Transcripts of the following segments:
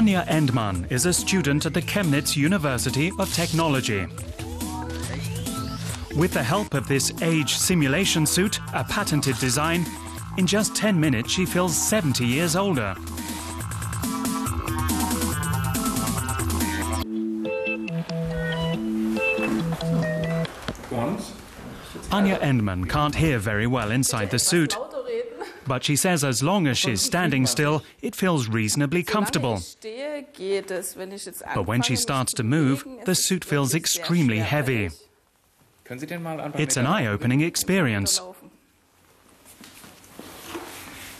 Anja Endmann is a student at the Chemnitz University of Technology. With the help of this age simulation suit, a patented design, in just 10 minutes she feels 70 years older. Anja Endmann can't hear very well inside the suit, but she says as long as she's standing still, it feels reasonably comfortable. But when she starts to move, the suit feels extremely heavy. It's an eye-opening experience.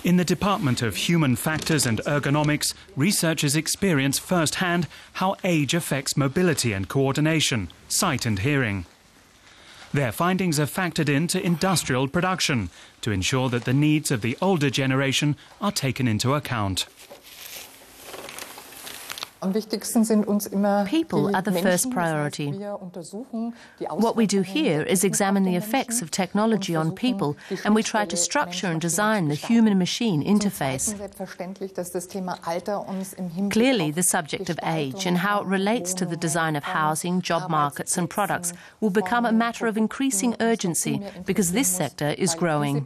In the Department of Human Factors and Ergonomics, researchers experience firsthand how age affects mobility and coordination, sight and hearing. Their findings are factored into industrial production to ensure that the needs of the older generation are taken into account. People are the first priority. What we do here is examine the effects of technology on people, and we try to structure and design the human-machine interface. Clearly, the subject of age and how it relates to the design of housing, job markets and products will become a matter of increasing urgency because this sector is growing.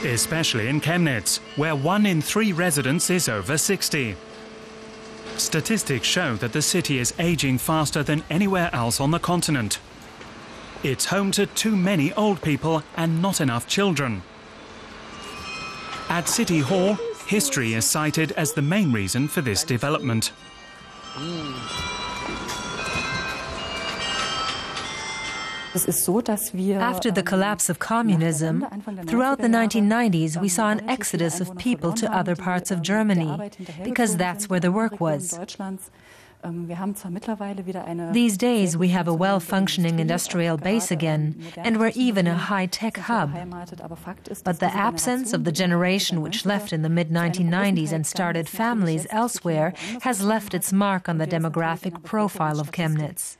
Especially in Chemnitz, where 1 in 3 residents is over 60. Statistics show that the city is aging faster than anywhere else on the continent. It's home to too many old people and not enough children. At City Hall, history is cited as the main reason for this development. After the collapse of communism, throughout the 1990s we saw an exodus of people to other parts of Germany, because that's where the work was. These days we have a well-functioning industrial base again, and we're even a high-tech hub. But the absence of the generation which left in the mid-1990s and started families elsewhere has left its mark on the demographic profile of Chemnitz.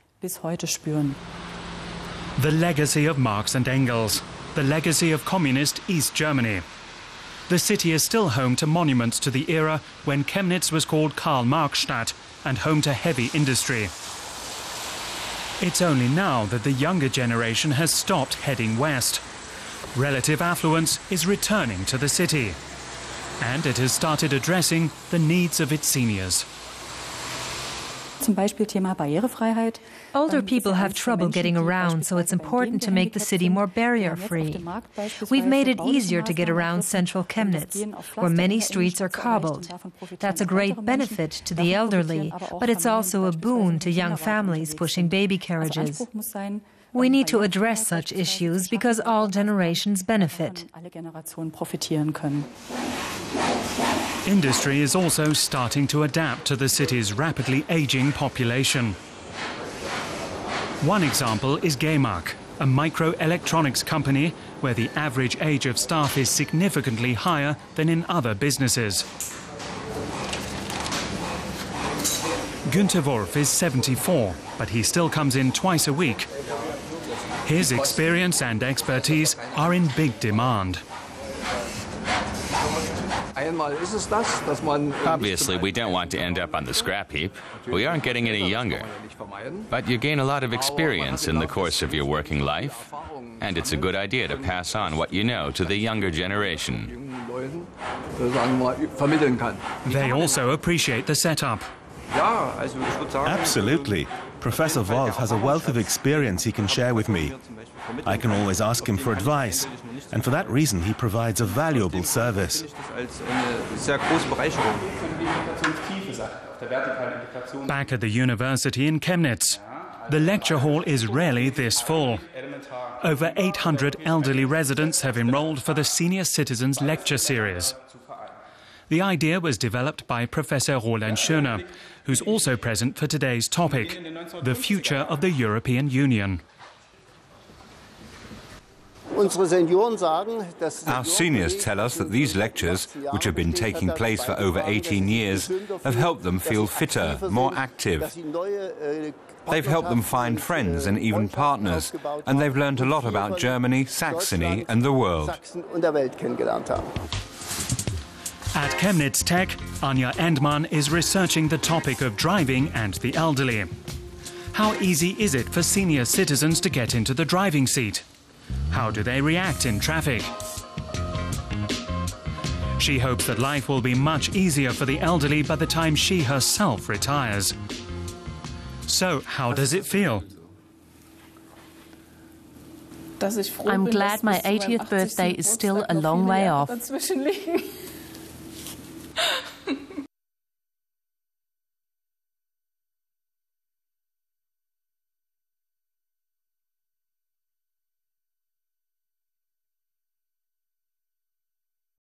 The legacy of Marx and Engels, the legacy of communist East Germany. The city is still home to monuments to the era when Chemnitz was called Karl-Marx-Stadt and home to heavy industry. It's only now that the younger generation has stopped heading west. Relative affluence is returning to the city, and it has started addressing the needs of its seniors. Older people have trouble getting around, so it's important to make the city more barrier-free. We've made it easier to get around central Chemnitz, where many streets are cobbled. That's a great benefit to the elderly, but it's also a boon to young families pushing baby carriages. We need to address such issues because all generations benefit. Industry is also starting to adapt to the city's rapidly aging population. One example is Gemak, a microelectronics company where the average age of staff is significantly higher than in other businesses. Günther Wolf is 74, but he still comes in twice a week. His experience and expertise are in big demand. Obviously, we don't want to end up on the scrap heap. We aren't getting any younger. But you gain a lot of experience in the course of your working life, and it's a good idea to pass on what you know to the younger generation. They also appreciate the setup. Absolutely. Professor Wolf has a wealth of experience he can share with me. I can always ask him for advice, and for that reason he provides a valuable service. Back at the university in Chemnitz, the lecture hall is rarely this full. Over 800 elderly residents have enrolled for the Senior Citizens Lecture Series. The idea was developed by Professor Roland Schöner, who's also present for today's topic, the future of the European Union. Our seniors tell us that these lectures, which have been taking place for over 18 years, have helped them feel fitter, more active. They've helped them find friends and even partners, and they've learned a lot about Germany, Saxony and the world. At Chemnitz Tech, Anja Endmann is researching the topic of driving and the elderly. How easy is it for senior citizens to get into the driving seat? How do they react in traffic? She hopes that life will be much easier for the elderly by the time she herself retires. So, how does it feel? I'm glad my 80th birthday is still a long way off.